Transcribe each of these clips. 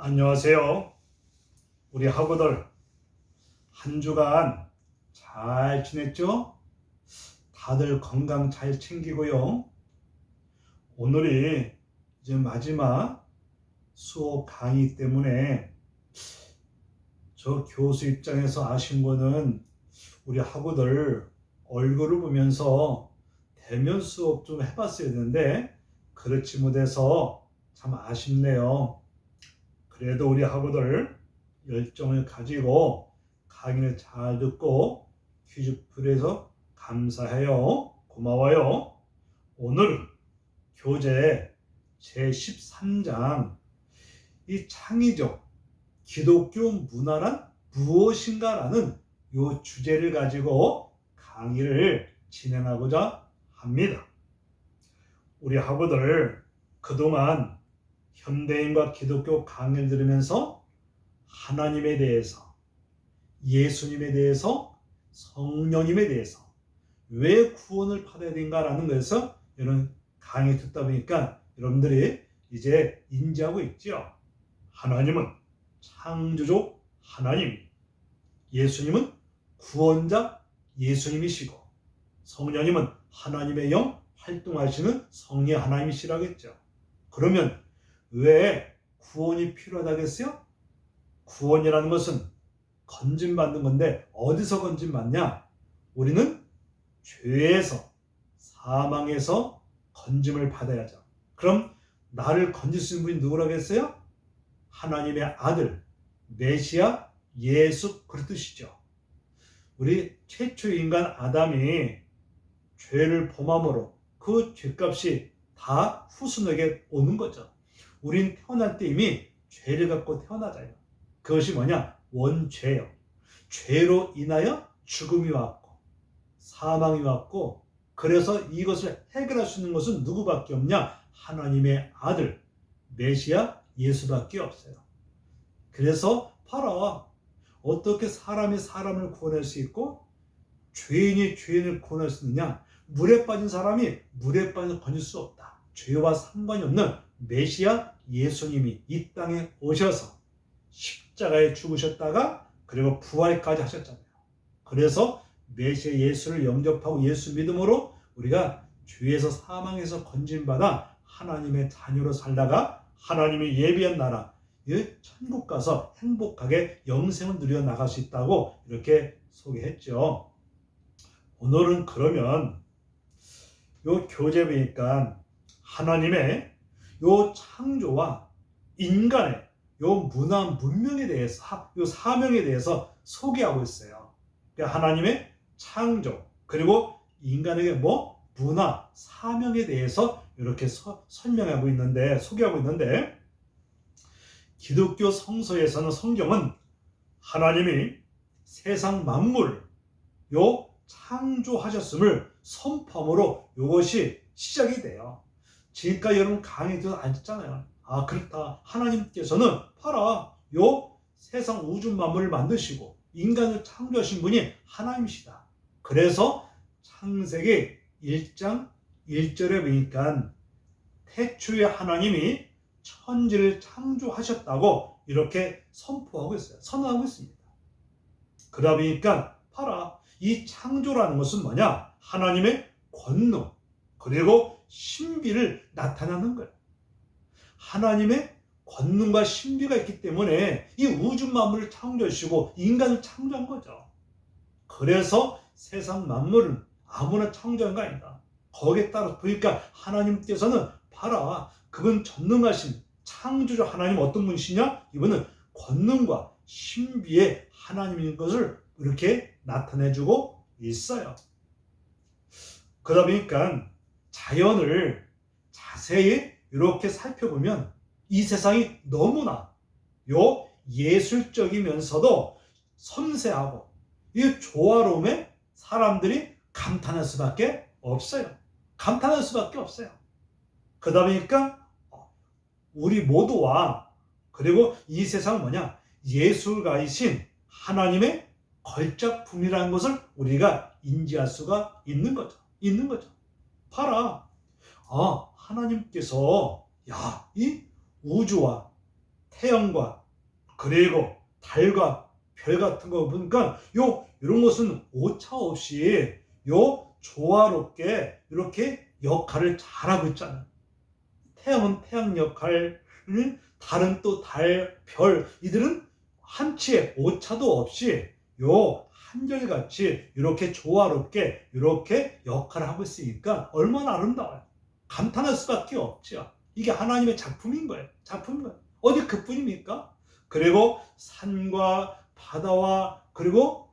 안녕하세요. 우리 학우들 한 주간 잘 지냈죠? 다들 건강 잘 챙기고요. 오늘이 이제 마지막 수업 강의 때문에 저 교수 입장에서 아쉬운 거는 우리 학우들 얼굴을 보면서 대면 수업 좀 해봤어야 되는데 그렇지 못해서 참 아쉽네요. 그래도 우리 학우들 열정을 가지고 강의를 잘 듣고 퀴즈 풀어서 감사해요. 고마워요. 오늘 교재 제13장 이 창의적 기독교 문화란 무엇인가라는 이 주제를 가지고 강의를 진행하고자 합니다. 우리 학우들 그동안 현대인과 기독교 강의를 들으면서 하나님에 대해서, 예수님에 대해서, 성령님에 대해서 왜 구원을 받아야 되는가라는 것에서 이런 강의 듣다 보니까 여러분들이 이제 인지하고 있죠. 하나님은 창조주 하나님, 예수님은 구원자 예수님이시고 성령님은 하나님의 영 활동하시는 성령 하나님이시라겠죠. 그러면 왜 구원이 필요하다겠어요? 구원이라는 것은 건짐받는 건데 어디서 건짐받냐? 우리는 죄에서, 사망에서 건짐을 받아야죠. 그럼 나를 건질 수 있는 분이 누구라겠어요? 하나님의 아들, 메시아 예수 그리스도시죠. 우리 최초의 인간 아담이 죄를 범함으로 그 죄값이 다 후손에게 오는 거죠. 우린 태어날 때 이미 죄를 갖고 태어나잖아요. 그것이 뭐냐? 원죄요. 죄로 인하여 죽음이 왔고 사망이 왔고, 그래서 이것을 해결할 수 있는 것은 누구밖에 없냐? 하나님의 아들 메시아 예수밖에 없어요. 그래서 봐라, 어떻게 사람이 사람을 구원할 수 있고 죄인이 죄인을 구원할 수 있느냐? 물에 빠진 사람이 물에 빠져 건질 수 없다. 죄와 상관이 없는 메시아 예수님이 이 땅에 오셔서 십자가에 죽으셨다가 그리고 부활까지 하셨잖아요. 그래서 메시아 예수를 영접하고 예수 믿음으로 우리가 죄에서 사망에서 건진받아 하나님의 자녀로 살다가 하나님의 예비한 나라, 천국 가서 행복하게 영생을 누려 나갈 수 있다고 이렇게 소개했죠. 오늘은 그러면 요 교재 보니까 하나님의 요 창조와 인간의 요 문화 문명에 대해서, 요 사명에 대해서 소개하고 있어요. 그러니까 하나님의 창조 그리고 인간에게 문화 사명에 대해서 이렇게 설명하고 있는데, 소개하고 있는데, 기독교 성서에서는, 성경은 하나님이 세상 만물을 요 창조하셨음을 선포함으로 이것이 시작이 돼요. 지금까지 여러분 강의 들어서 안 듣잖아요. 아, 그렇다. 하나님께서는 봐라, 요 세상 우주 만물을 만드시고 인간을 창조하신 분이 하나님이시다. 그래서 창세기 1장 1절에 보니까 태초에 하나님이 천지를 창조하셨다고 이렇게 선포하고 있어요. 선언하고 있습니다. 그러다 보니까 봐라, 이 창조라는 것은 뭐냐? 하나님의 권능 그리고 신비를 나타내는 거예요. 하나님의 권능과 신비가 있기 때문에 이 우주 만물을 창조하시고 인간을 창조한 거죠. 그래서 세상 만물은 아무나 창조한 거 아니다. 거기에 따라 보니까 하나님께서는 봐라, 그분 전능하신 창조주 하나님 어떤 분이시냐? 이분은 권능과 신비의 하나님인 것을 이렇게 나타내주고 있어요. 그러다 보니까 자연을 자세히 이렇게 살펴보면 이 세상이 너무나 예술적이면서도 섬세하고 이 조화로움에 사람들이 감탄할 수밖에 없어요. 감탄할 수밖에 없어요. 그러다 보니까 우리 모두와 그리고 이 세상은 뭐냐? 예술가이신 하나님의 걸작품이라는 것을 우리가 인지할 수가 있는 거죠. 봐라, 하나님께서 이 우주와 태양과 그리고 달과 별 같은 거 보니까 이런 것은 오차 없이 조화롭게 이렇게 역할을 잘하고 있잖아요. 태양은 태양 역할, 달은 또 달, 별, 이들은 한치의 오차도 없이 한결같이 이렇게 조화롭게 이렇게 역할을 하고 있으니까 얼마나 아름다워요. 감탄할 수밖에 없죠. 이게 하나님의 작품인 거예요. 작품인 거예요. 어디 그뿐입니까? 그리고 산과 바다와 그리고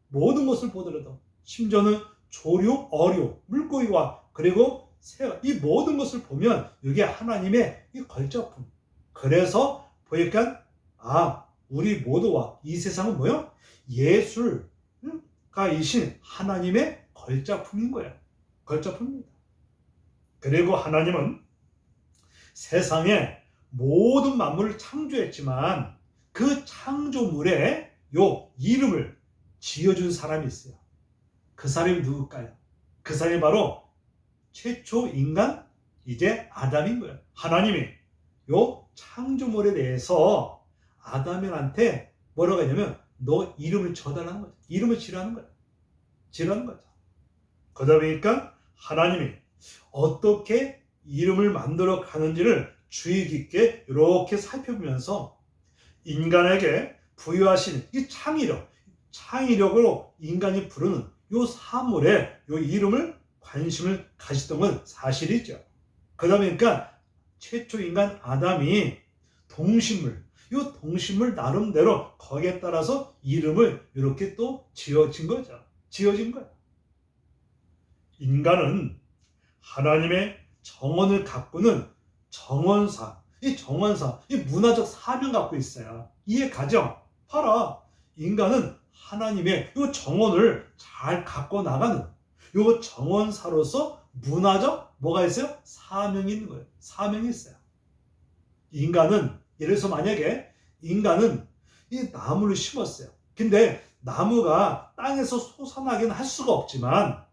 모든 것을 보더라도 심지어는 조류, 어류, 물고기와 그리고 새와 이 모든 것을 보면 이게 하나님의 이 걸작품. 그래서 보니까 우리 모두와 이 세상은 뭐요? 예술가이신 하나님의 걸작품인 거예요. 걸작품입니다. 그리고 하나님은 세상에 모든 만물을 창조했지만 그 창조물에 이름을 지어준 사람이 있어요. 그 사람이 누굴까요? 그 사람이 바로 최초 인간 이제 아담인 거예요. 하나님이 창조물에 대해서 아담한테 뭐라고 했냐면 너 이름을 줘달라는 거죠. 이름을 지라는 거예요. 지라는 거죠. 그러다 보니까 하나님이 어떻게 이름을 만들어 가는지를 주의 깊게 이렇게 살펴보면서 인간에게 부여하신 이 창의력으로 인간이 부르는 사물에 이름을 관심을 가졌던 건 사실이죠. 그러다 보니까 최초 인간 아담이 동식물 나름대로 거기에 따라서 이름을 이렇게 또 지어진 거죠. 지어진 거예요. 인간은 하나님의 정언을 가꾸는 정언사, 이 문화적 사명 갖고 있어요. 이해 가죠? 봐라. 인간은 하나님의 이 정언을 잘 갖고 나가는 이 정언사로서 문화적 뭐가 있어요? 사명이 있는 거예요. 사명이 있어요. 인간은 예를 들어서 만약에 인간은 이 나무를 심었어요. 근데 나무가 땅에서 솟아나기는 할 수가 없지만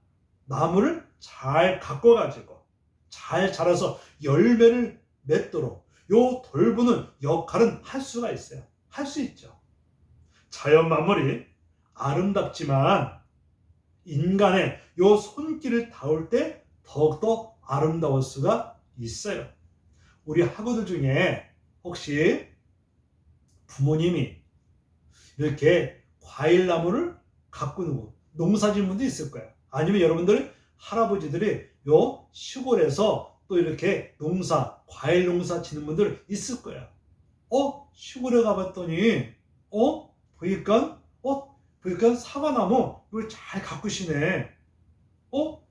나무를 잘 가꿔가지고 잘 자라서 열매를 맺도록 돌보는 역할은 할 수가 있어요. 할 수 있죠. 자연 만물이 아름답지만 인간의 손길을 닿을 때 더욱더 아름다울 수가 있어요. 우리 학우들 중에 혹시 부모님이 이렇게 과일나무를 가꾸는 농사짓는 분도 있을 거예요. 아니면 여러분들 할아버지들이 시골에서 또 이렇게 과일 농사 짓는 분들 있을 거예요. 시골에 가봤더니 보니까 사과나무 이걸 잘 가꾸시네.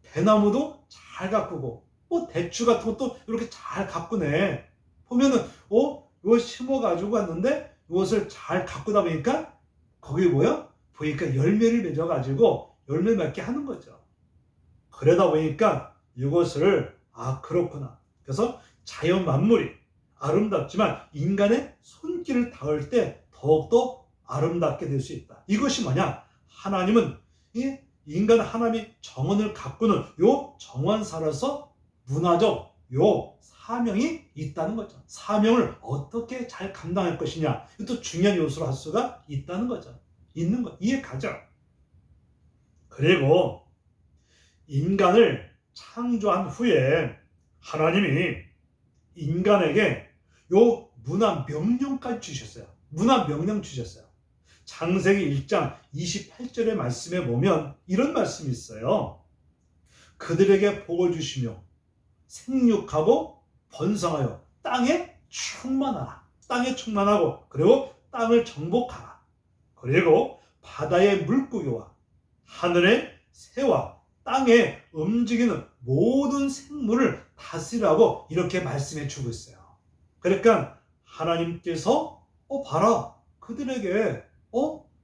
배나무도 잘 가꾸고 대추 같은 것도 이렇게 잘 가꾸네. 보면은 이거 심어가지고 왔는데 이것을 잘 가꾸다 보니까 거기 보니까 열매를 맺어가지고 열매 맺게 하는 거죠. 그러다 보니까 이것을 그렇구나. 그래서 자연 만물이 아름답지만 인간의 손길을 닿을 때 더욱더 아름답게 될 수 있다. 이것이 뭐냐? 하나님은 하나님이 정언을 가꾸는 정언사로서 문화적 사명이 있다는 거죠. 사명을 어떻게 잘 감당할 것이냐. 이것도 중요한 요소로 할 수가 있다는 거죠. 있는 거 이해 가죠? 그리고 인간을 창조한 후에 하나님이 인간에게 문화 명령까지 주셨어요. 문화 명령 주셨어요. 창세기 1장 28절의 말씀에 보면 이런 말씀이 있어요. 그들에게 복을 주시며 생육하고 번성하여 땅에 충만하라. 땅에 충만하고 그리고 땅을 정복하라. 그리고 바다의 물고기와 하늘의 새와 땅에 움직이는 모든 생물을 다스리라고 이렇게 말씀해 주고 있어요. 그러니까 하나님께서 봐라. 그들에게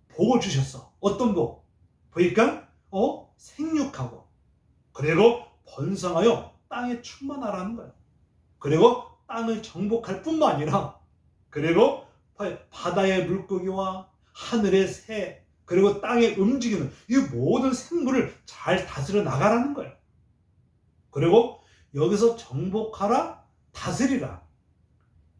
복을 주셨어. 어떤 복? 보니까 생육하고 그리고 번성하여 땅에 충만하라는 거예요. 그리고 땅을 정복할 뿐만 아니라 그리고 바다의 물고기와 하늘의 새 그리고 땅에 움직이는 이 모든 생물을 잘 다스려 나가라는 거예요. 그리고 여기서 정복하라, 다스리라.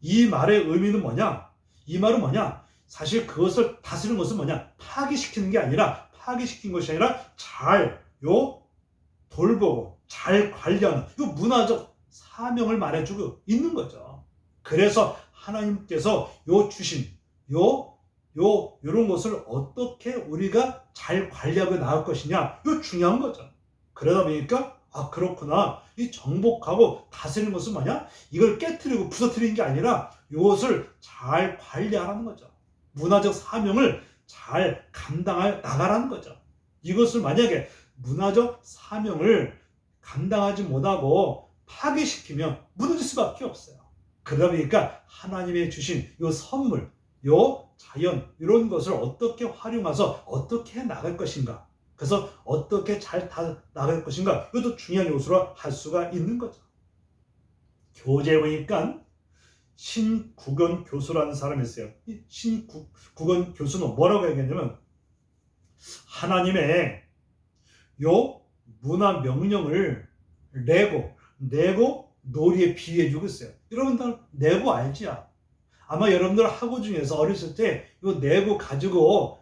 이 말의 의미는 뭐냐? 이 말은 뭐냐? 사실 그것을 다스리는 것은 뭐냐? 파괴시키는 게 아니라, 파괴시킨 것이 아니라 잘 돌보고 잘 관리하는 요 문화적 사명을 말해주고 있는 거죠. 그래서 하나님께서 주신 요런 것을 어떻게 우리가 잘 관리하고 나갈 것이냐, 중요한 거죠. 그러다 보니까 그렇구나. 이 정복하고 다스리는 것은 뭐냐? 이걸 깨트리고 부서뜨리는 게 아니라 이것을 잘 관리하라는 거죠. 문화적 사명을 잘 감당해 나가라는 거죠. 이것을 만약에 문화적 사명을 감당하지 못하고 파괴시키면 무너질 수밖에 없어요. 그러다 보니까 하나님의 주신 요 선물, 요 자연, 이런 것을 어떻게 활용해서 어떻게 나갈 것인가, 그래서 어떻게 잘 나갈 것인가, 이것도 중요한 요소로 할 수가 있는 거죠. 교재에 보니까 신국원 교수라는 사람이 있어요. 이 신국원 교수는 뭐라고 얘기하냐면, 하나님의 요 문화 명령을 레고 놀이에 비유해주고 있어요. 여러분들 레고 알지요? 아마 여러분들 학교 중에서 어렸을 때 요 레고 가지고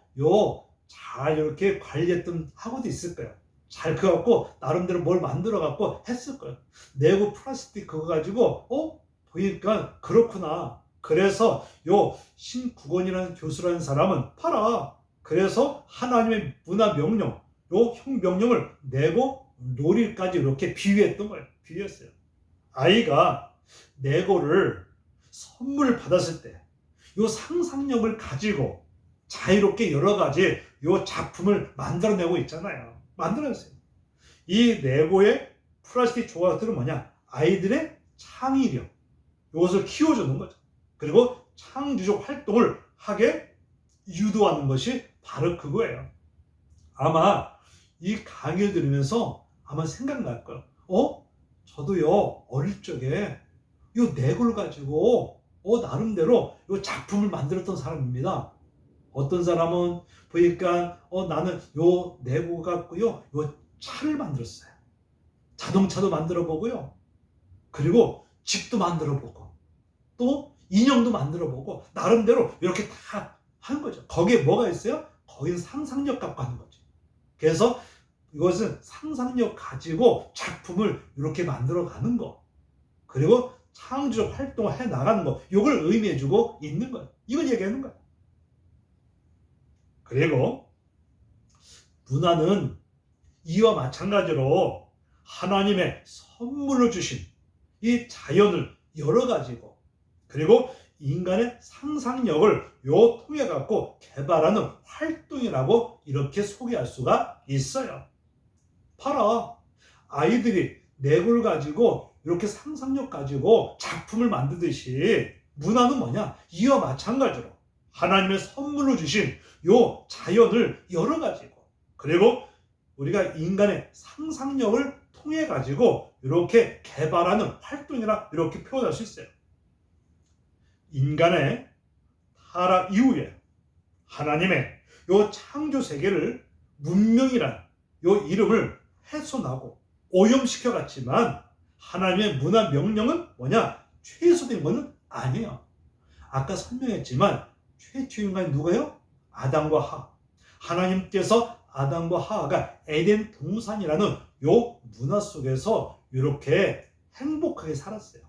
잘 이렇게 관리했던 학원도 있을 거예요. 잘 그거 갖고 나름대로 뭘 만들어 갖고 했을 거예요. 레고 플라스틱 그거 가지고 보니까 그렇구나. 그래서 요 신국원이라는 교수라는 사람은 봐라. 그래서 하나님의 문화 명령, 요 명령을 레고 놀이까지 이렇게 비유했던 거예요. 비유했어요. 아이가 레고를 선물을 받았을 때 요 상상력을 가지고 자유롭게 여러 가지 요 작품을 만들어내고 있잖아요. 만들어냈어요. 이 레고의 플라스틱 조각들은 뭐냐? 아이들의 창의력, 이것을 키워주는 거죠. 그리고 창조적 활동을 하게 유도하는 것이 바로 그거예요. 아마 이 강의를 들으면서 아마 생각날 거예요. 저도요 어릴 적에 요 레고를 가지고 나름대로 요 작품을 만들었던 사람입니다. 어떤 사람은 보니까 나는 요 레고 갖고요 요 차를 만들었어요. 자동차도 만들어 보고요. 그리고 집도 만들어 보고 또 인형도 만들어 보고 나름대로 이렇게 다 하는 거죠. 거기에 뭐가 있어요? 거기는 상상력 갖고 하는 거죠. 그래서 이것은 상상력 가지고 작품을 이렇게 만들어 가는 거, 그리고 창조적 활동을 해 나가는 거, 이걸 의미해 주고 있는 거예요. 이걸 얘기하는 거예요. 그리고 문화는 이와 마찬가지로 하나님의 선물로 주신 이 자연을 여러 가지고, 그리고 인간의 상상력을 통해 갖고 개발하는 활동이라고 이렇게 소개할 수가 있어요. 봐라, 아이들이 레고를 가지고 이렇게 상상력 가지고 작품을 만들듯이 문화는 뭐냐? 이와 마찬가지로 하나님의 선물로 주신 요 자연을 여러 가지고, 그리고 우리가 인간의 상상력을 통해 가지고 이렇게 개발하는 활동이라 이렇게 표현할 수 있어요. 인간의 타락 이후에 하나님의 요 창조 세계를 문명이란 요 이름을 훼손하고 오염시켜 갔지만, 하나님의 문화 명령은 뭐냐? 최소된 것은 아니에요. 아까 설명했지만 최초 인간이 누가요? 아담과 하와. 하나님께서 아담과 하와가 에덴 동산이라는 요 문화 속에서 이렇게 행복하게 살았어요.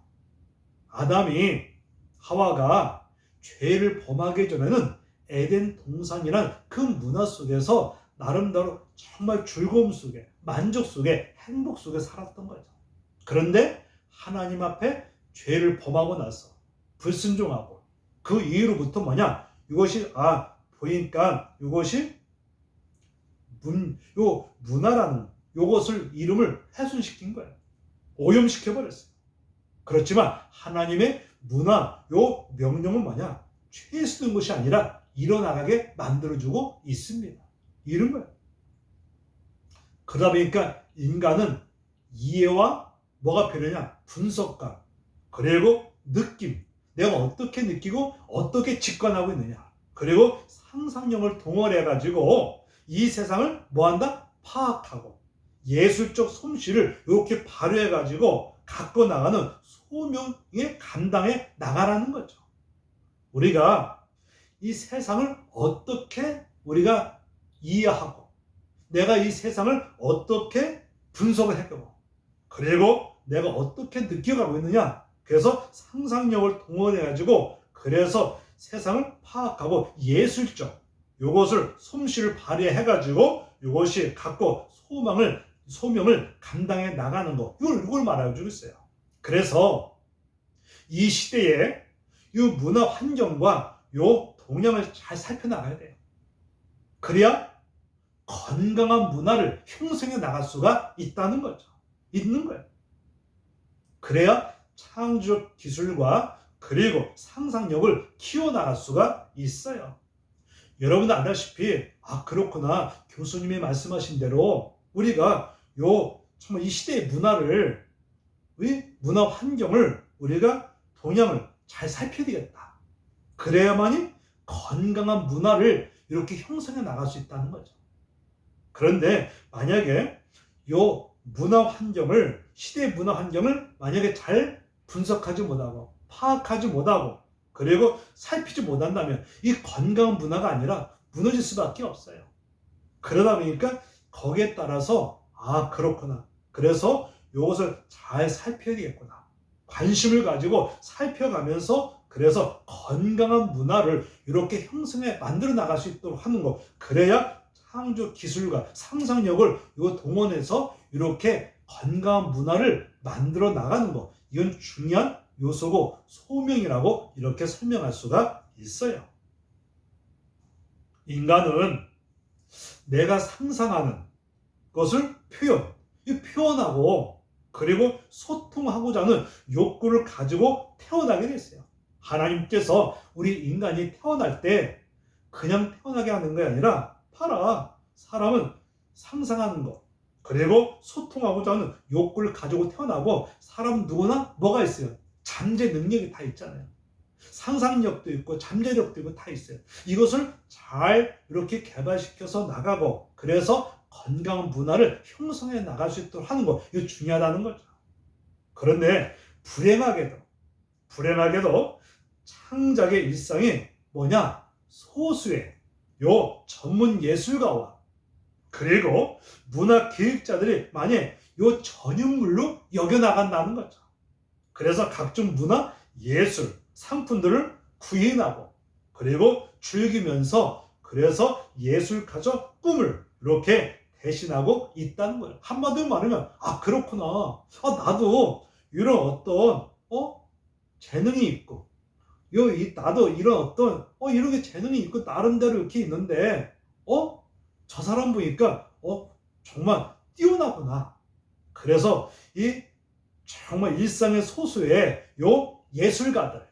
아담이 하와가 죄를 범하기 전에는 에덴 동산이란 그 문화 속에서 나름대로 정말 즐거움 속에, 만족 속에, 행복 속에 살았던 거죠. 그런데 하나님 앞에 죄를 범하고 나서 불순종하고 그 이후로부터 뭐냐? 이것이 보니까 이것이 문화라는 요것을 이름을 훼손시킨 거예요. 오염시켜 버렸어요. 그렇지만 하나님의 문화 요 명령은 뭐냐? 최소된 것이 아니라 일어나가게 만들어주고 있습니다. 이런 거예요. 그러다 보니까 인간은 이해와 뭐가 필요하냐? 분석과, 그리고 느낌, 내가 어떻게 느끼고 어떻게 직관하고 있느냐, 그리고 상상력을 동원해 가지고 이 세상을 뭐한다? 파악하고 예술적 솜씨를 이렇게 발휘해 가지고 갖고 나가는 소명에 감당해 나가라는 거죠. 우리가 이 세상을 어떻게 우리가 이해하고 내가 이 세상을 어떻게 분석을 해가고 그리고 내가 어떻게 느껴가고 있느냐. 그래서 상상력을 동원해가지고 그래서 세상을 파악하고 예술적 요것을 솜씨를 발휘해가지고 요것이 갖고 소명을 감당해 나가는 거 이걸 말해주고 있어요. 그래서 이 시대에 이 문화 환경과 요 동향을 잘 살펴나가야 돼요. 그래야 건강한 문화를 형성해 나갈 수가 있다는 거죠. 있는 거예요. 그래야 창조적 기술과 그리고 상상력을 키워나갈 수가 있어요. 여러분도 알다시피 그렇구나. 교수님이 말씀하신 대로 우리가 정말 이 시대의 문화 환경을 우리가 동향을 잘 살펴야 되겠다. 그래야만이 건강한 문화를 이렇게 형성해 나갈 수 있다는 거죠. 그런데 만약에 시대의 문화 환경을 만약에 잘 분석하지 못하고 파악하지 못하고 그리고 살피지 못한다면 이 건강한 문화가 아니라 무너질 수밖에 없어요. 그러다 보니까 거기에 따라서 그렇구나. 그래서 이것을 잘 살펴야 되겠구나. 관심을 가지고 살펴가면서 그래서 건강한 문화를 이렇게 형성해 만들어 나갈 수 있도록 하는 거. 그래야 창조 기술과 상상력을 동원해서 이렇게 건강한 문화를 만들어 나가는 거. 이건 중요한 요소고 소명이라고 이렇게 설명할 수가 있어요. 인간은 내가 상상하는 것을 표현하고 그리고 소통하고자 하는 욕구를 가지고 태어나게 됐어요. 하나님께서 우리 인간이 태어날 때 그냥 태어나게 하는 게 아니라 사람은 상상하는 것 그리고 소통하고자 하는 욕구를 가지고 태어나고 사람 누구나 뭐가 있어요? 잠재 능력이 다 있잖아요. 상상력도 있고 잠재력도 있고 다 있어요. 이것을 잘 이렇게 개발시켜서 나가고 그래서 건강한 문화를 형성해 나갈 수 있도록 하는 거 이거 중요하다는 거죠. 그런데 불행하게도 창작의 일상이 뭐냐? 소수의 전문 예술가와 그리고 문화 기획자들이 만약 전유물로 여겨나간다는 거죠. 그래서 각종 문화 예술 상품들을 구현하고 그리고 즐기면서 그래서 예술가적 꿈을 이렇게 대신하고 있다는 거예요. 한마디로 말하면 그렇구나. 나도 이런 어떤 재능이 있고 나도 이런 어떤 이렇게 재능이 있고 나름대로 이렇게 있는데 저 사람 보니까 정말 뛰어나구나. 그래서 이 정말 일상의 소수의 예술가들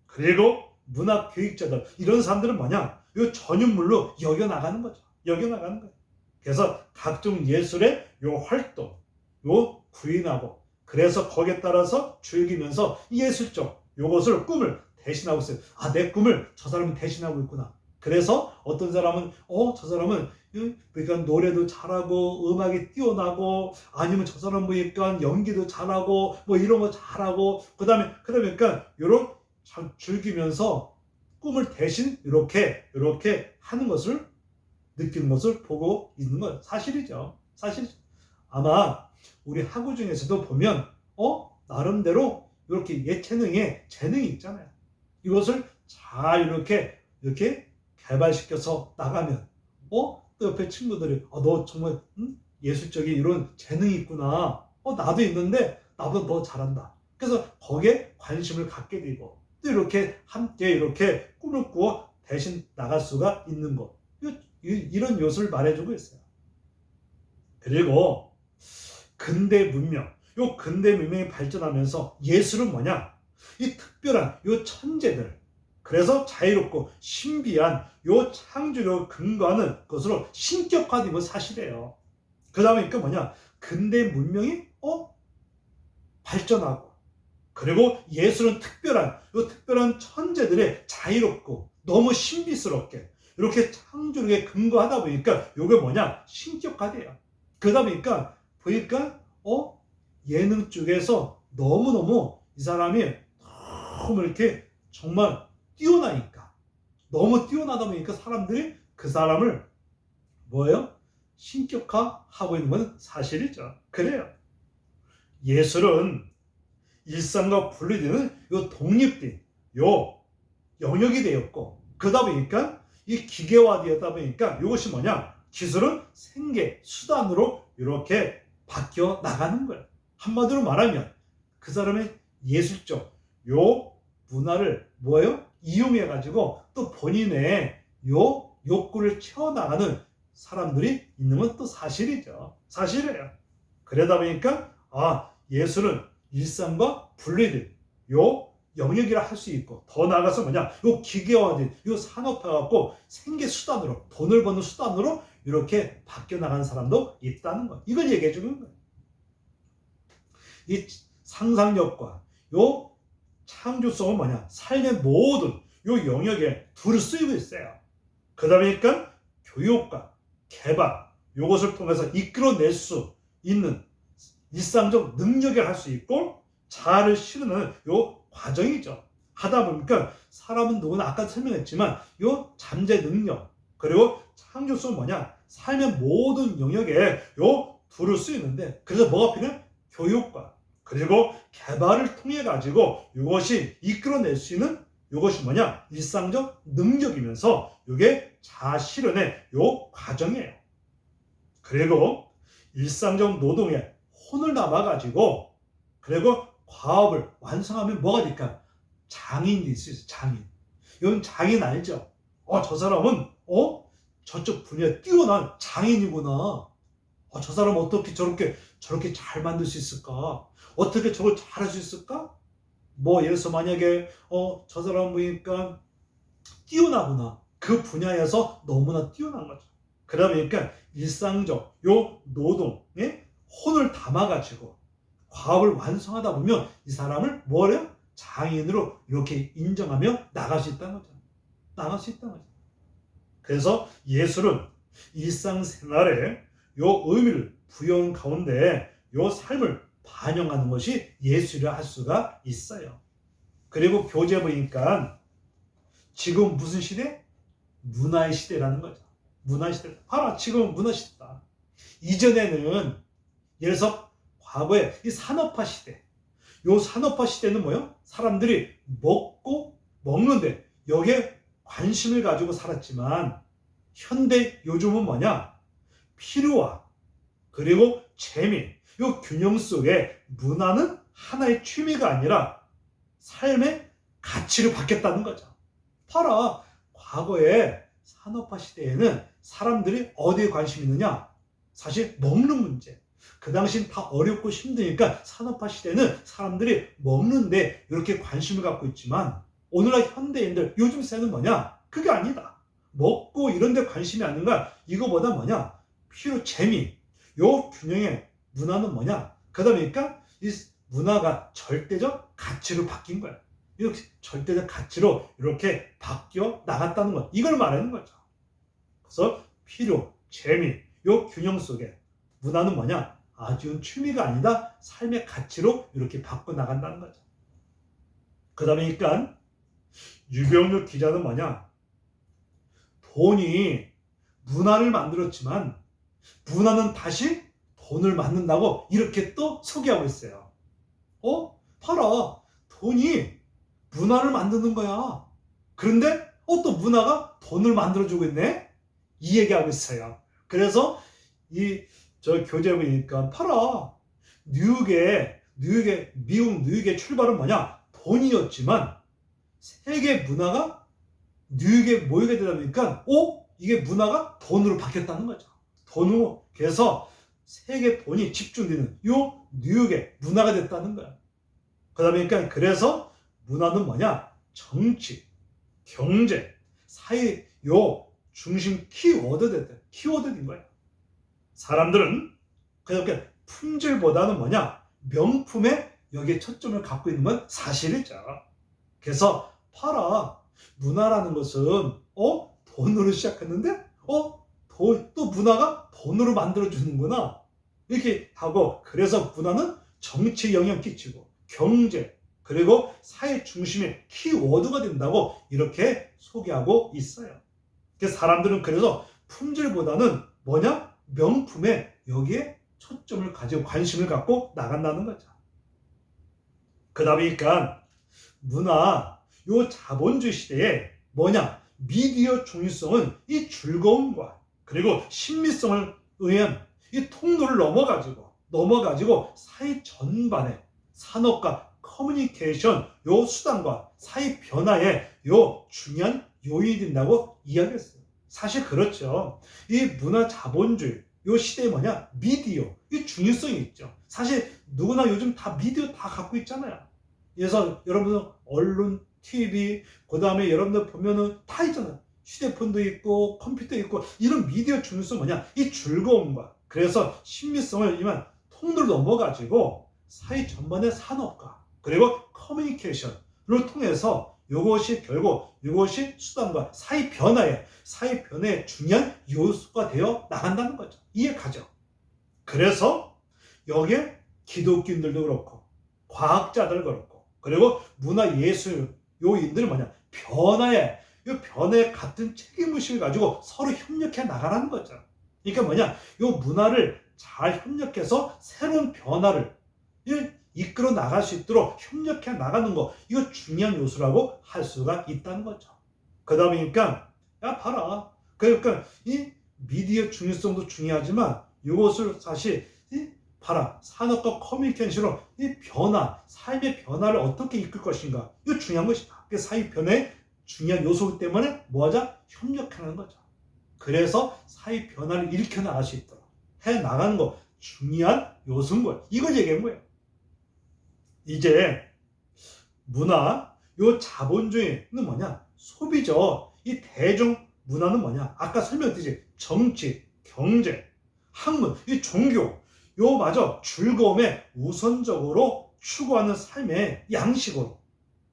그리고 문화 교육자들 이런 사람들은 뭐냐? 전유물로 여겨나가는 거죠. 여겨나가는 거예요. 그래서 각종 예술의 활동 구인하고 그래서 거기에 따라서 즐기면서 예술적 요것을 꿈을 대신하고 있어요. 내 꿈을 저 사람은 대신하고 있구나. 그래서 어떤 사람은 저 사람은 그러니까 노래도 잘하고 음악이 뛰어나고 아니면 저 사람 보니까 연기도 잘하고 뭐 이런 거 잘하고 그다음에 그러니까 이런 즐기면서 꿈을 대신 이렇게 하는 것을 느끼는 것을 보고 있는 건 사실이죠. 아마 우리 학우 중에서도 보면 나름대로 이렇게 예체능에 재능이 있잖아요. 이것을 잘 이렇게 개발시켜서 나가면 또 옆에 친구들이 너 정말 예술적인 이런 재능이 있구나. 나도 있는데 나보다 더 잘한다. 그래서 거기에 관심을 갖게 되고 또 이렇게 함께 이렇게 꿈을 꾸어 대신 나갈 수가 있는 것. 이런 요소를 말해주고 있어요. 그리고 근대 문명이 발전하면서 예술은 뭐냐? 이 특별한 천재들 그래서 자유롭고 신비한 창조력을 근거하는 것으로 신격화된 건 사실이에요. 그 다음에 뭐냐? 근대 문명이 발전하고 그리고 예술은 특별한 천재들의 자유롭고 너무 신비스럽게 이렇게 창조력에 근거하다 보니까 이게 뭐냐? 신격화돼요. 그러다 보니까 예능 쪽에서 너무너무 이 사람이 너무 이렇게 정말 뛰어나니까 너무 뛰어나다 보니까 사람들이 그 사람을 뭐예요? 신격화하고 있는 건 사실이죠. 그래요. 예술은 일상과 분리되는 요 독립된 요 영역이 되었고, 그러다 보니까 이 기계화되었다 보니까 이것이 뭐냐? 기술은 생계 수단으로 이렇게 바뀌어 나가는 거예요. 한마디로 말하면 그 사람의 예술적 요 문화를 뭐예요? 이용해 가지고 또 본인의 요 욕구를 채워나가는 사람들이 있는 건 또 사실이죠. 사실이에요. 그러다 보니까 예술은 일상과 분리된 요 영역이라 할 수 있고, 더 나아가서 뭐냐, 요 기계화된 요 산업화 갖고 생계 수단으로, 돈을 버는 수단으로 이렇게 바뀌어 나가는 사람도 있다는 거. 이걸 얘기해 주는 거예요. 이 상상력과 요 창조성은 뭐냐, 삶의 모든 요 영역에 두루 쓰이고 있어요. 그러다 보니까 교육과 개발 요것을 통해서 이끌어낼 수 있는 일상적 능력을 할 수 있고, 자아를 실현하는 요 과정이죠. 하다 보니까 사람은 누구나 아까 설명했지만 요 잠재 능력 그리고 창조성은 뭐냐, 삶의 모든 영역에 요 두루 쓰이는데, 그래서 뭐가 필요해? 교육과 그리고 개발을 통해 가지고 이것이 이끌어낼 수 있는 이것이 뭐냐, 일상적 능력이면서 이게 자아 실현의 요 과정이에요. 그리고 일상적 노동에 혼을 남아 가지고 그리고 과업을 완성하면 뭐가 될까? 장인이 될 수 있어요. 장인. 이건 장인 알죠? 저 사람은 저쪽 분야에 뛰어난 장인이구나. 저 사람은 어떻게 저렇게 잘 만들 수 있을까? 어떻게 저걸 잘할 수 있을까? 뭐 예를 들어서 만약에 저 사람 보니까 뛰어나구나. 그 분야에서 너무나 뛰어난 거죠. 그러다 보니까 일상적 요 노동에 혼을 담아가지고 과업을 완성하다 보면 이 사람을 뭐래요? 장인으로 이렇게 인정하며 나갈 수 있다는 거죠. 나갈 수 있다는 거죠. 그래서 예술은 일상생활에 요 의미를 부여한 가운데 요 삶을 반영하는 것이 예술이라 할 수가 있어요. 그리고 교재 보니까 지금 무슨 시대? 문화의 시대라는 거죠. 문화의 시대. 봐라, 지금 문화 시대다. 이전에는 예를 들어서 과거에 이 산업화 시대, 요 산업화 시대는 뭐예요? 사람들이 먹고 먹는데 여기에 관심을 가지고 살았지만, 현대 요즘은 뭐냐? 필요와 그리고 재미, 요 균형 속에 문화는 하나의 취미가 아니라 삶의 가치로 바뀌었다는 거죠. 봐라, 과거에 산업화 시대에는 사람들이 어디에 관심이 있느냐? 사실 먹는 문제. 그 당시엔 다 어렵고 힘드니까 산업화 시대는 사람들이 먹는데 이렇게 관심을 갖고 있지만, 오늘날 현대인들 요즘 세대는 뭐냐? 그게 아니다. 먹고 이런 데 관심이 아닌가? 이거보다 뭐냐? 필요, 재미. 요 균형의 문화는 뭐냐? 그러다 보니까 이 문화가 절대적 가치로 바뀐 거야. 이렇게 절대적 가치로 이렇게 바뀌어 나갔다는 것. 이걸 말하는 거죠. 그래서 필요, 재미, 요 균형 속에 문화는 뭐냐? 아주 취미가 아니다. 삶의 가치로 이렇게 바꿔 나간다는 거죠. 그러다 보니까 유병률 기자는 뭐냐? 돈이 문화를 만들었지만 문화는 다시 돈을 만든다고 이렇게 또 소개하고 있어요. 봐라. 돈이 문화를 만드는 거야. 그런데 또 문화가 돈을 만들어주고 있네? 이 얘기하고 있어요. 그래서 저 교재 보니까 봐라. 미국 뉴욕의 출발은 뭐냐? 돈이었지만 세계 문화가 뉴욕에 모이게 되다 보니까 이게 문화가 돈으로 바뀌었다는 거죠. 돈으로. 그래서 세계 돈이 집중되는 요 뉴욕의 문화가 됐다는 거야. 그러다 보니까 그래서 문화는 뭐냐? 정치, 경제, 사회 요 중심 키워드인 거야. 사람들은 그렇게 품질보다는 뭐냐? 명품에 여기에 초점을 갖고 있는 건 사실이죠. 그래서 봐라. 문화라는 것은 돈으로 시작했는데 또 문화가 돈으로 만들어주는구나. 이렇게 하고, 그래서 문화는 정치 영향 끼치고 경제 그리고 사회 중심의 키워드가 된다고 이렇게 소개하고 있어요. 사람들은 그래서 품질보다는 뭐냐? 명품에 여기에 초점을 가지고 관심을 갖고 나간다는 거죠. 그러다 보니까 문화, 요 자본주의 시대에 뭐냐? 미디어 중요성은 이 즐거움과 그리고 신미성을 의한 이 통로를 넘어가지고 사회 전반의 산업과 커뮤니케이션 요 수단과 사회 변화에 요 중요한 요인이 된다고 이야기했어요. 사실 그렇죠. 이 문화 자본주의 요 시대에 뭐냐? 미디어 이 중요성이 있죠. 사실 누구나 요즘 다 미디어 다 갖고 있잖아요. 그래서 여러분들 언론, TV, 그 다음에 여러분들 보면은 다 있잖아요. 휴대폰도 있고 컴퓨터 있고 이런 미디어 중요성 뭐냐? 이 즐거움과 그래서 신미성을 이만 통로를 넘어가지고 사회 전반의 산업과 그리고 커뮤니케이션을 통해서 이것이 결국 이것이 수단과 사회 변화의 중요한 요소가 되어 나간다는 거죠. 이해 가죠? 그래서 여기에 기독교인들도 그렇고 과학자들 그렇고 그리고 문화예술 요인들 뭐냐? 이 변화에 같은 책임의식을 가지고 서로 협력해 나가라는 거죠. 그러니까 뭐냐? 이 문화를 잘 협력해서 새로운 변화를 이끌어 나갈 수 있도록 협력해 나가는 거, 이거 중요한 요소라고 할 수가 있다는 거죠. 그러다 보니까 야 봐라. 그러니까 이 미디어 중요성도 중요하지만 이것을 사실 봐라. 산업과 커뮤니케이션으로 이 변화, 삶의 변화를 어떻게 이끌 것인가, 이거 중요한 것이다. 사회 변화의 중요한 요소이기 때문에 뭐하자? 협력하는 거죠. 그래서 사회 변화를 일으켜 나갈 수 있도록 해 나가는 거 중요한 요소인 거예요. 이걸 얘기한 거예요. 이제 문화, 요 자본주의는 뭐냐? 소비죠. 이 대중 문화는 뭐냐? 아까 설명했듯이 정치, 경제, 학문, 이 종교, 요 마저 즐거움에 우선적으로 추구하는 삶의 양식으로.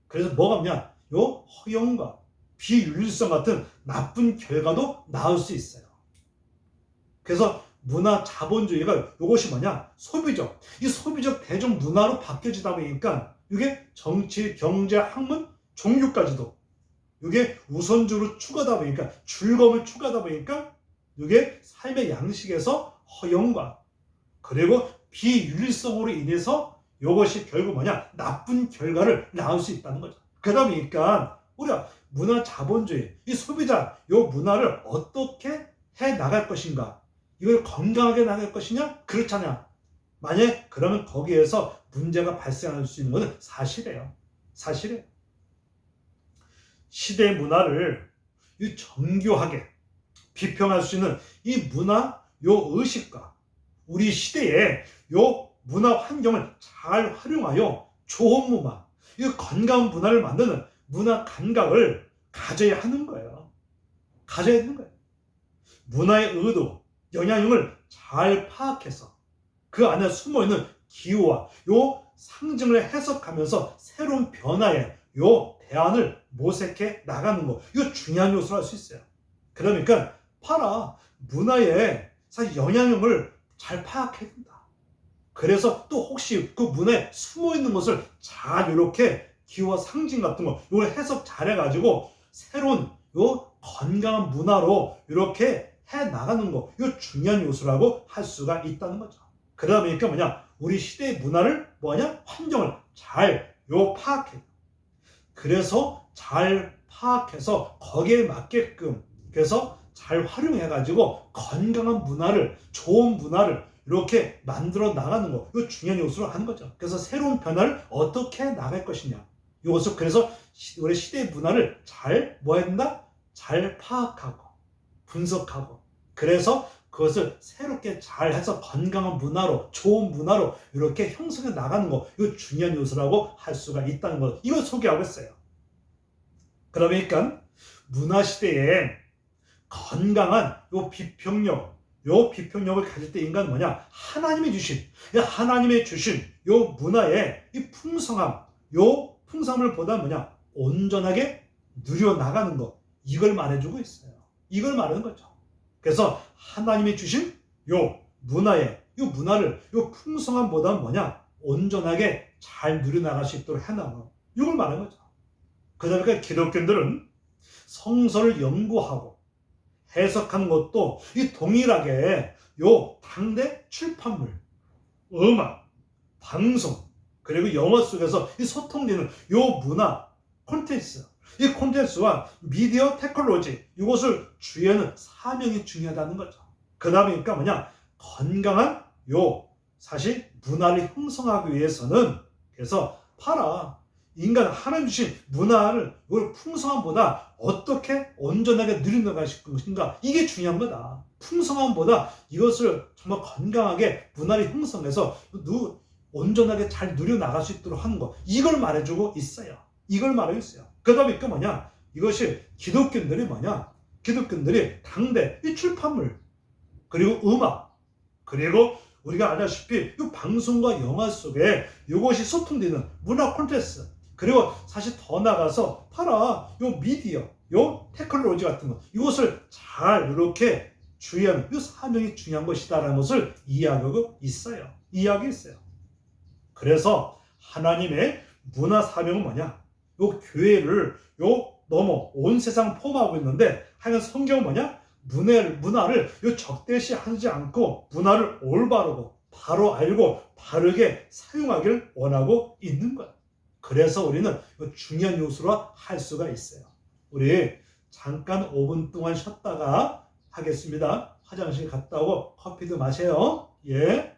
그래서 뭐가 없냐? 요 허용과 비윤리성 같은 나쁜 결과도 나올 수 있어요. 그래서 문화 자본주의가 이것이 뭐냐? 소비적. 이 소비적 대중 문화로 바뀌어지다 보니까 이게 정치, 경제, 학문, 종교까지도 이게 우선적으로 추구하다 보니까 즐거움을 추구하다 보니까 이게 삶의 양식에서 허용과 그리고 비윤리성으로 인해서 이것이 결국 뭐냐? 나쁜 결과를 낳을 수 있다는 거죠. 그러다 보니까 우리가 문화 자본주의, 이 소비자, 이 문화를 어떻게 해 나갈 것인가? 이걸 건강하게 나갈 것이냐? 그렇잖아. 만약에 그러면 거기에서 문제가 발생할 수 있는 것은 사실이에요. 시대의 문화를 정교하게 비평할 수 있는 이 문화, 요 의식과 우리 시대의 요 문화 환경을 잘 활용하여 좋은 문화, 이 건강한 문화를 만드는 문화 감각을 가져야 하는 거예요. 문화의 의도, 영향력을 잘 파악해서 그 안에 숨어있는 기호와 요 상징을 해석하면서 새로운 변화에 요 대안을 모색해 나가는 거, 이거 중요한 요소로 할 수 있어요. 그러니까 봐라, 문화의 사실 영향력을 잘 파악해야 된다. 그래서 또 혹시 그 문화에 숨어있는 것을 잘 이렇게 기호와 상징 같은 거 이걸 해석 잘 해가지고 새로운 요 건강한 문화로 이렇게 해 나가는 거, 이거 중요한 요소라고 할 수가 있다는 거죠. 그러다 보니까 뭐냐? 우리 시대의 문화를 환경을 잘 파악해. 그래서 잘 파악해서 거기에 맞게끔 그래서 잘 활용해가지고 건강한 문화를, 좋은 문화를 이렇게 만들어 나가는 거, 이거 중요한 요소로 하는 거죠. 그래서 새로운 변화를 어떻게 나갈 것이냐. 이것을 그래서 우리 시대의 문화를 잘 해야 된다? 잘 파악하고 분석하고 그래서 그것을 새롭게 잘 해서 건강한 문화로, 좋은 문화로 이렇게 형성해 나가는 거, 이거 중요한 요소라고 할 수가 있다는 거, 이걸 소개하고 있어요. 그러니까 문화 시대에 건강한 요 비평력을 가질 때 인간은 뭐냐? 하나님이 주신 요 문화의 이 풍성함, 요 풍성함을 보다 온전하게 누려 나가는 거, 이걸 말해주고 있어요. 이걸 말하는 거죠. 그래서 하나님이 주신 요 문화를 요 풍성함보다는 온전하게 잘 누려나갈 수 있도록 해나가는 이걸 말하는 거죠. 그러니까 기독교인들은 성서를 연구하고 해석하는 것도 이 동일하게 요 당대 출판물, 음악, 방송, 그리고 영어 속에서 이 소통되는 요 문화, 콘텐츠, 이 콘텐츠와 미디어 테크놀로지 이것을 주의하는 사명이 중요하다는 거죠. 그 다음이니까 뭐냐, 건강한 요 사실 문화를 형성하기 위해서는 그래서 봐라, 인간 하나님 주신 문화를 이걸 풍성함보다 어떻게 온전하게 누려나갈 것인가, 이게 중요한 거다. 풍성함보다 이것을 정말 건강하게 문화를 형성해서 온전하게 잘 누려나갈 수 있도록 하는 거, 이걸 말해주고 있어요. 이걸 말하고 있어요. 그 다음에 그 뭐냐, 이것이 기독교인들이 뭐냐, 기독교인들이 당대 이 출판물, 그리고 음악, 그리고 우리가 알다시피 이 방송과 영화 속에 이것이 소통되는 문화 콘텐츠, 그리고 사실 더 나가서 봐라, 요 미디어, 요 테크놀로지 같은 거, 이것을 잘 이렇게 주의하는 이 사명이 중요한 것이다라는 것을 이해하고 있어요. 이해하고 있어요. 그래서 하나님의 문화 사명은 뭐냐? 요 교회를 요 넘어 온 세상 포함하고 있는데, 하여간 성경은 뭐냐? 문화를 요 적대시하지 않고 문화를 올바르고 바로 알고 바르게 사용하기를 원하고 있는 거야. 그래서 우리는 중요한 요소로 할 수가 있어요. 우리 잠깐 5분 동안 쉬었다가 하겠습니다. 화장실 갔다 오고 커피도 마셔요. 예.